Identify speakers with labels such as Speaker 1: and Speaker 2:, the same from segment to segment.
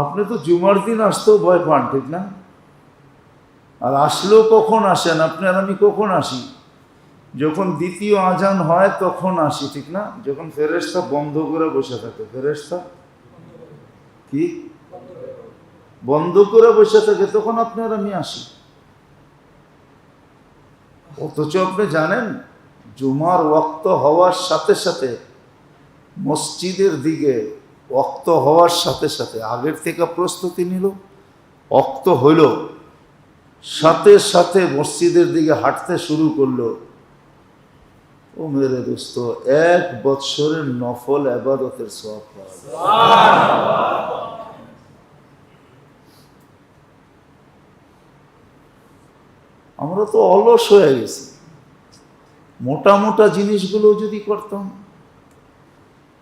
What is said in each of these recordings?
Speaker 1: আপনি তো জুমার দিন আসতেও ভয় পান, ঠিক না? আর আসলেও কখন আসেন? আপনি আর আমি কখন আসি? যখন দ্বিতীয় আজান হয় তখন আসি, ঠিক না? যখন ফেরেশতা বন্ধ করে বসে থাকে, ফেরেশতা কি বন্ধ করে বসে থাকে, তখন আপনি আর আমি আসি। অথচ আপনি জানেন জুমার ওয়াক্ত হওয়ার সাথে সাথে মসজিদের দিকে ওয়াক্ত হওয়ার সাথে সাথে আগের থেকে প্রস্তুতি নিল, ওয়াক্ত হইল, সাথে সাথে মসজিদের দিকে হাঁটতে শুরু করলো। ও মেরে দোস্ত, 1 বৎসরের নফল ইবাদতের সওয়াব পাওয়া যায়। আমরা তো অলস হয়ে গেছি। মোটা মোটা জিনিসগুলো যদি করতাম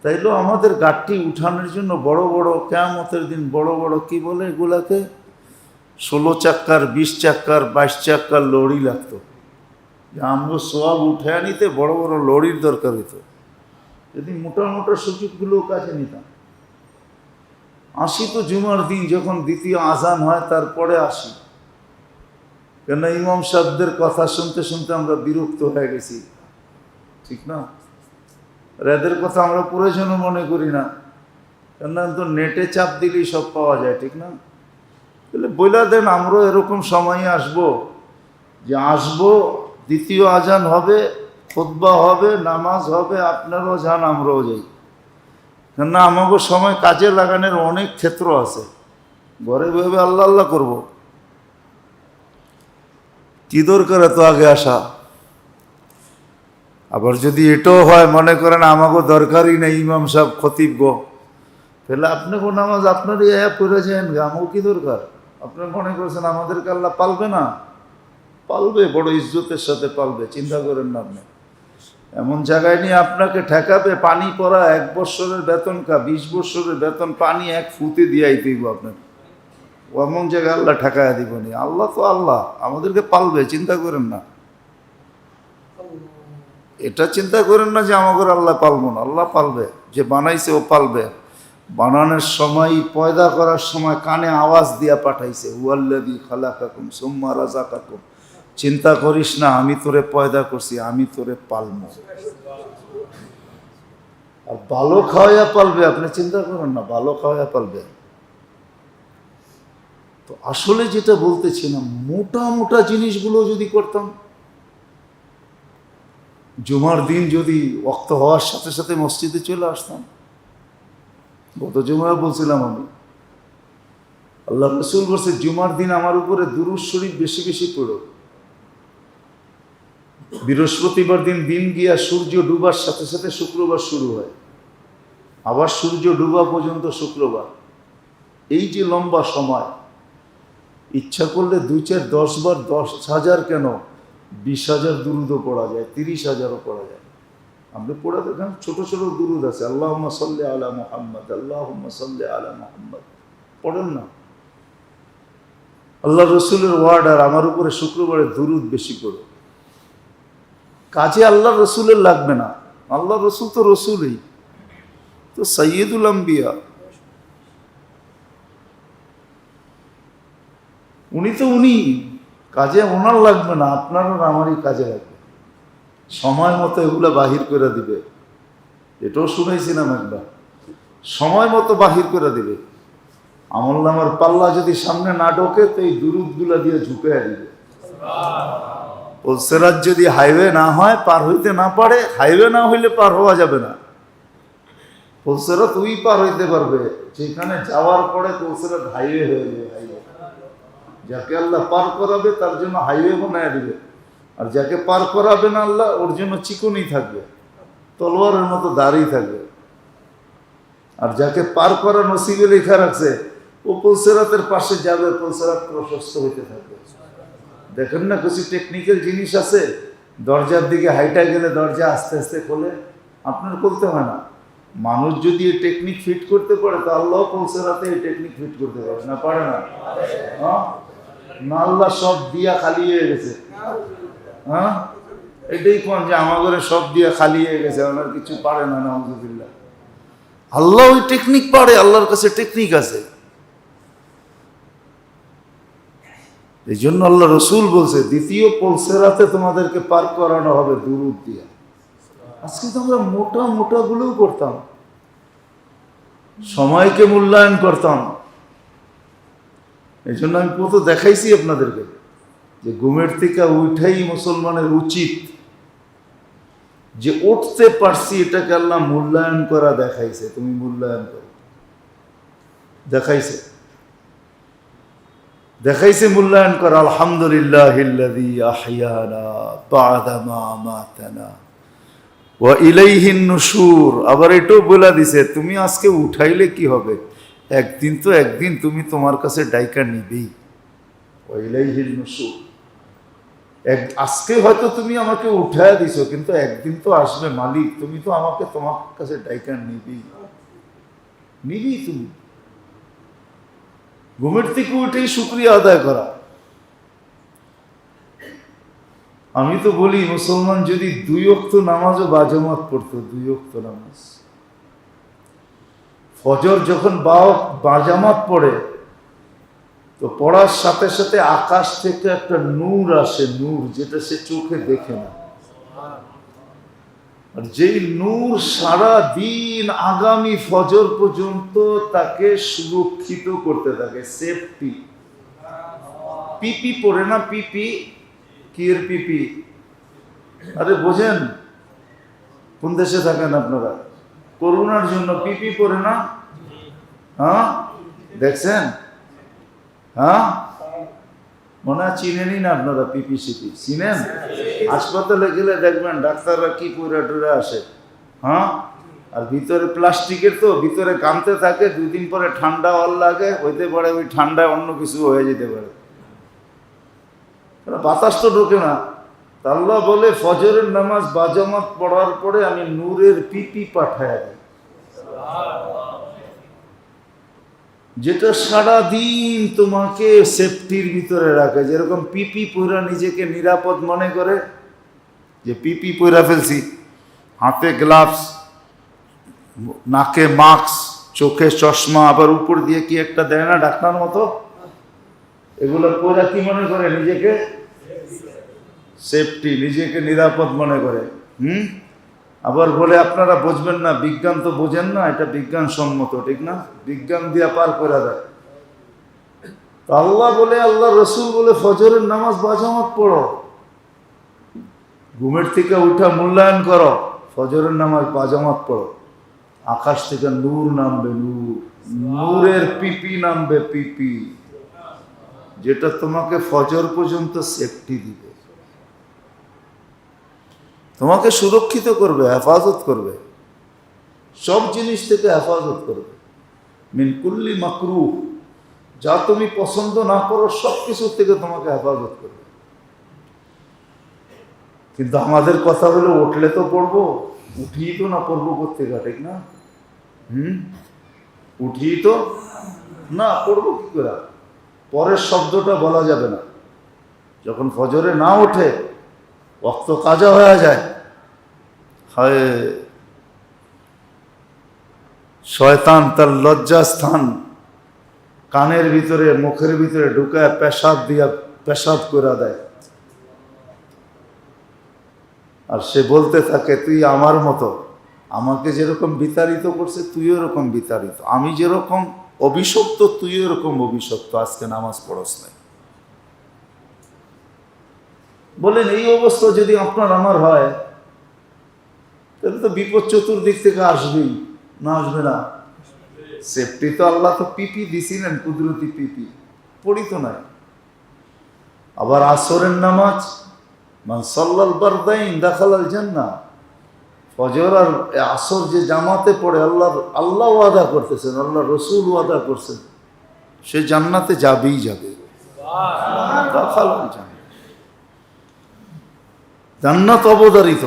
Speaker 1: তাইলেও আমাদের গাড়ি উঠানোর জন্য বড় বড় কিয়ামতের দিন বড় বড় কি বলে এগুলাকে 16 চাক্কার 20 চাক্কার 22 চাক্কার লরি লাগতো। আমগো সওয়াব উঠে আনিতে বড় বড় লরির দরকার হইতো। যদি মোটা মোটা সুযোগগুলো কাজে নিতাম। আসি তো জুমার দিন যখন দ্বিতীয় আজান হয় তারপরে আসি, কেন ইমাম সাহেবদের কথা শুনতে শুনতে আমরা বিরক্ত হয়ে গেছি, ঠিক না? আর এদের কথা আমরা প্রয়োজনও মনে করি না, কেন তো নেটে চাপ দিলেই সব পাওয়া যায়, ঠিক না? তাহলে বইলা দেন আমরাও এরকম সময়ে আসবো, যে আসবো, দ্বিতীয় আজান হবে, খুতবা হবে, নামাজ হবে, আপনারাও যান আমরাও যাই। কেননা আমাকে সময় কাজে লাগানোর অনেক ক্ষেত্র আছে। ঘরে ভেবে আল্লাহ আল্লাহ করবো, কি দরকার এত আগে আসা? আবার যদি এটাও হয় মনে করেন আমাকে দরকারই নেই, ইমাম সাহেব খতিব গো, তাহলে আপনি কোন নামাজ আপনারই করে যান, আমাকে কি দরকার? আপনি মনে করছেন আমাদেরকে আল্লাহ পালবে না? পালবে, বড় ইজ্জতের সাথে পালবে, চিন্তা করেন না। আপনি এমন জায়গায় নিয়ে আপনাকে ঠেকাবে, পানি পড়া 1 বৎসরের বেতন 20 বৎসরের বেতন পানি 1 ফুতে দিয়াই দিব আপনার। এমন জায়গায় আল্লাহ ঠেকায়া দিবনি। আল্লাহ তো আল্লাহ, আমাদেরকে পালবে, চিন্তা করেন না। এটা চিন্তা করেন না যে আমাদের আল্লাহ পালবো না, আল্লাহ পালবে। যে বানাইছে ও পালবে। বানানোর সময়, পয়দা করার সময় কানে আওয়াজ দিয়া পাঠাইছে, হুয়াল্লাযী খালাকাকুম সুম্মা রাযাকাকুম, চিন্তা করিস না, আমি তোরে পয়দা করছি, আমি তোরে পালবো। আর ভালো খাওয়াইয়া পালবে, আপনি চিন্তা করেন না, ভালো খাওয়াইয়া পালবে। তো আসলে যেটা বলতেছিলাম, মোটা মোটা জিনিসগুলো যদি করতাম, জুমার দিন যদি ওয়াক্ত হওয়ার সাথে সাথে মসজিদে চলে আসতাম। গত জুমায় বলছিলাম আমি, আল্লাহ রাসূল বলছে জুমার দিন আমার উপরে দুরূদ শরীফ বেশি বেশি পড়ো। বৃহস্পতিবার দিন গিয়া সূর্য ডুবার সাথে সাথে শুক্রবার শুরু হয়, আবার সূর্য ডুবা পর্যন্ত শুক্রবার। এই যে লম্বা সময়, ইচ্ছা করলে 2-4-10 বার 10,000 কেন 20,000 দুরূদও পড়া যায়, 30,000ও পড়া যায়। আপনি পড়ে দেখেন, ছোট ছোট দুরূদ আছে, আল্লাহুম্মা সাল্লি আলা মুহাম্মদ, আল্লাহুম্মা সাল্লি আলা মুহাম্মদ, পড়েন না। আল্লাহ রসুলের ওয়ার্ড, আর আমার উপরে শুক্রবারে দুরূদ বেশি পড়ো। কাজে আল্লাহ রসুলের লাগবে না, আল্লাহ রসুল তো রসুলই তো, সাইয়্যিদুল আম্বিয়া, উনি তো উনি, কাজে ওনার লাগবে না, আপনার আর আমারই কাজে লাগবে। সময় মতো এগুলো বাহির করে দিবে, এটাও শুনেছিলাম একবার, সময় মতো বাহির করে দিবে। আমলনামার পাল্লা যদি সামনে না ঢোকে তো এই দুরূদগুলা দিয়ে ঝুঁকে দিবে। পুলসেরাত যদি হাইওয়ে না হয়, পার হইতে না পারে, হাইওয়ে না হইলে পার হওয়া যাবে না। পুলসেরাত ওই পার হইতে পারবে যেখানে যাওয়ার পরে পুলসেরাত হাইওয়ে হয়ে যাবে। হাইওয়ে যাকে আল্লাহ পার করাবে তার জন্য হাইওয়ে বানায় দিবে, আর যাকে পার করাবে না আল্লাহ, ওর জন্য চিকনই থাকবে, তলোয়ারের মতো দাঁড়িয়ে থাকবে। আর যাকে পার করা নসিবে লেখা রাখছে, ও পুলসেরাতের পাশে যাবে, পুলসেরাত প্রশস্ত হইতে থাকবে। দেখেন না কিছু টেকনিক্যাল জিনিস আছে, দরজার দিকে হাইটা গেলে দরজা আস্তে আস্তে খোলে, আপনার খুলতে হয় না। মানুষ যদি এই টেকনিক ফিট করতে পারে, তো আল্লাহ পুলসেরাতে এই টেকনিক ফিট করতে পারে না, পারে না? হ্যাঁ না, আল্লাহ সব দিয়া খালি হয়ে গেছে। হ্যাঁ, এটাই কোন যে আমাদের সব দিয়া খালি হয়ে গেছে, ওনার কিছু পারে না, নাউযুবিল্লাহ। আল্লাহ ওই টেকনিক পারে, আল্লাহর কাছে টেকনিক আছে। এই জন্য আল্লাহ রসুল বলছে দ্বিতীয় পলসেরাতে তোমাদেরকে পার করানো হবে দুরূদ দিয়া। আজকে তো আমরা মোটা মোটা গুলোও করতাম, সময়কে মূল্যায়ন করতাম। এই জন্য আমি কত দেখাইছি আপনাদেরকে যে ঘুমের থেকে উঠাই মুসলমানের উচিত, যে উঠতে পারছি এটাকে আল্লাহ মূল্যায়ন করা দেখাইছে। তুমি মূল্যায়ন করো, দেখাইছে দেখাইছে মূল্যায়ন করা। আলহামদুলিল্লাহিল্লাযী আহইয়ানা বা'দা মা আমাতানা ওয়া ইলাইহিন নুশুর। আবার এটাও বলে দিছে তুমি আজকে উঠাইলে কি হবে, একদিন তো একদিন তুমি তোমার কাছে ডাইকা নিবেই। ওয়া ইলাইহিন নুশুর, আজকে হয়তো তুমি আমাকে উঠায় দিছো, কিন্তু একদিন তো আসবে মালিক, তুমি তো আমাকে তোমার কাছে ডাইকা নিবেই তুমি। ঘুমের থেকে উঠেই শুকরিয়া আদায় করা। আমি তো বলি মুসলমান যদি 2 ওয়াক্ত নামাজও বাজামাত পড়তো, 2 ওয়াক্ত নামাজ, ফজর যখন বাজামাত পড়ে তো পড়ার সাথে সাথে আকাশ থেকে একটা নূর আসে, নূর যেটা সে চোখে দেখে না। আর যেই নূর সারা দিন আগামী ফজর পর্যন্ত তাকে সুরক্ষিত করতে থাকে, সেফটি। পিপি পরে না, পিপি কি এর পিপি, আরে বোঝেন কোন দেশে থাকেন আপনারা, করোনার জন্য পিপি পরে না? হ্যাঁ দেখছেন? হ্যাঁ মনে হয় চিনেনি না আপনারা, পিপি সিপি চিনেন? হাসপাতালে গেলে দেখবেন ডাক্তাররা কি পুরা টুরা আসে, হ্যাঁ, আর ভিতরে প্লাস্টিকের, তো ভিতরে কামতে থাকে, 2 দিন পরে ঠান্ডা হওয়ার লাগে, হইতে পারে ওই ঠান্ডায় অন্য কিছু হয়ে যেতে পারে, বাতাস তো ঢোকে না। আল্লাহ বলে ফজরের নামাজ বাজামাত পড়ার পরে আমি নূরের পিপি পাঠায় দিই, যেটা সারা দিন তোমাকে সেফটির ভিতরে রাখে। যেরকম পিপি পরা নিজেকে নিরাপদ মনে করে, যে পিপি পরা ফেলছি, হাতে গ্লাভস, নাকে মাস্ক, চোখে চশমা, আবার উপর দিয়ে কি একটা দেয় না ডাক্তার মতো, এগুলো পরা কি মনে করে নিজেকে সেফটি, নিজেকে নিরাপদ মনে করে। আবার বলে আপনারা বুঝবেন না, বিজ্ঞান তো বোঝেন না, এটা বিজ্ঞান সম্মত, ঠিক না? বিজ্ঞান দিয়া পার করে দেয়। তো আল্লাহ বলে, আল্লাহ রসুল বলে ফজরের নামাজ বাজামাত পড়ো, ঘুমের থেকে উঠা মূল্যায়ন করো, ফজরের নামাজ বাজামাত পড়ো, আকাশ থেকে নূর নামবে, নূর, নূরের পিপি নামবে, পিপি, যেটা তোমাকে ফজর পর্যন্ত সেফটি দিবে, তোমাকে সুরক্ষিত করবে, হেফাজত করবে, সব জিনিস থেকে হেফাজত করবে। মিন কুল্লি মাকরুহ, যা তুমি পছন্দ না করো সব কিছু থেকে তোমাকে হেফাজত করবে। কিন্তু আমাদের কথা হলো উঠলে তো পড়বো, উঠিয়ে তো না পড়বো কোত্থেকে, ঠিক না? উঠিয়ে তো না পড়বো কি করে? পরের শব্দটা বলা যাবে না। যখন ফজরে না ওঠে ওয়াক্ত কাজা হয়ে যায়, হয় শয়তান তার লজ্জাস্থান কানের ভিতরে, মুখের ভিতরে ঢুকায় পেশাব করে দেয়, আর সে বলতে থাকে তুই আমার মতো, আমাকে যেরকম বিতাড়িত করছে তুইও এরকম বিতাড়িত, আমি যেরকম অভিশপ্ত তুইও এরকম অভিশপ্ত, আজকে নামাজ পড়স নাই। বলেন এই অবস্থা যদি আপনার আমার হয়, তাহলে তো বিপদ চতুর্দিক থেকে আসবেই, না আসবে না? সেফটি তো আল্লাহ তো পিপি দিছিলেন, কুদরতি পিপি, পড়ি তো নাই। আবার আসরের নামাজ, মান সাল্লাল বারদাইন দাখালাল জান্নাহ, ফজর আর আসর যে জামাতে পড়ে, আল্লাহ ওয়াদা করতেছেন, আল্লাহ রসুল ওয়াদা করছেন, সে জান্নাতে যাবেই যাবে। দাখালাল জান্নাহ, জান্নাত অবধারিত।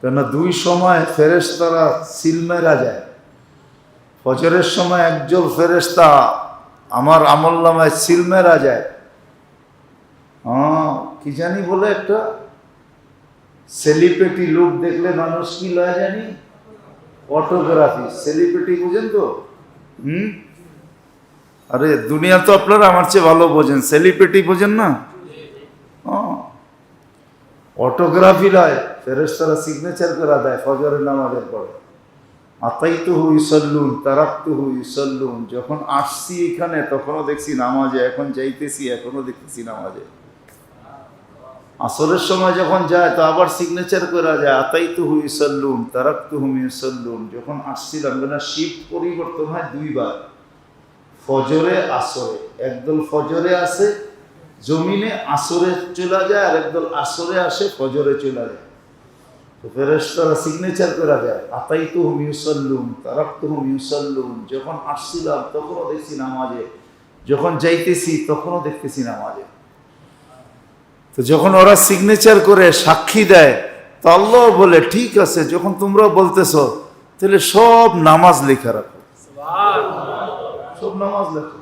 Speaker 1: কেন 2 সময় ফেরেশতারা সিল মেরা যায়। ফজরের সময় একজন ফেরেশতা আমার আমলনামায় সিল মেরা যায়। কি জানি বলে, একটা সেলিব্রিটি লোক দেখলে মানুষ কি লয় জানি, অটোগ্রাফি। সেলিব্রিটি বুঝেন তো? আরে দুনিয়া তো আপনারা আমার চেয়ে ভালো বোঝেন, সেলিব্রিটি বোঝেন না? অটোগ্রাফি নয়, ফেরেশতারা সিগনেচার করে দেয় ফজরের নামাজের পরে। আতাইতুহু ইউসাল্লুন তারাকতুহু ইউসাল্লুন, যখন আসছি এখানে তখনও দেখছি নামাজে, এখন যাইতেছি এখনো দেখতেছি নামাজে। আসরের সময় যখন যায় তো আবার সিগনেচার করা যায়, আতাইতুহু ইউসাল্লুন তারাকতুহুম ইউসাল্লুন। যখন আসছিলাম, না শিফট পরিবর্তন হয় দুইবার, ফজরে আসরে। একদল ফজরে আসে জমিনে, আসরে চলে যায়, আর একদল আসরে আসে ফজরে চলে যায়। তো ফেরেশতারা সিগনেচার করা যায়, আতাইতুহুম ইউসাল্লুন তারাকতুহুম ইউসাল্লুন। যখন আসছিলাম তখনও দেখছি নামাজে, যখন যাইতেছি তখনও দেখতেছি নামাজে। তো যখন ওরা সিগনেচার করে সাক্ষী দেয়, তো আল্লাহ বলে ঠিক আছে, যখন তোমরা বলতেছো তাহলে সব নামাজ লেখা রাখো, সব নামাজ লেখো,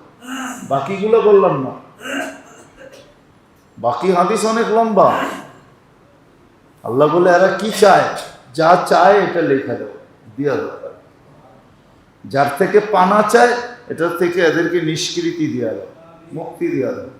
Speaker 1: বাকিগুলো বললাম না। বাকি হাদিস অনেক লম্বা। আল্লাহ বলে এরা কি চায়, যা চায় এটা লেখা দাও, দিয়া দাও। যার থেকে পানা চায় এটার থেকে এদেরকে নিষ্কৃতি দিয়া দাও, মুক্তি দিয়া দাও।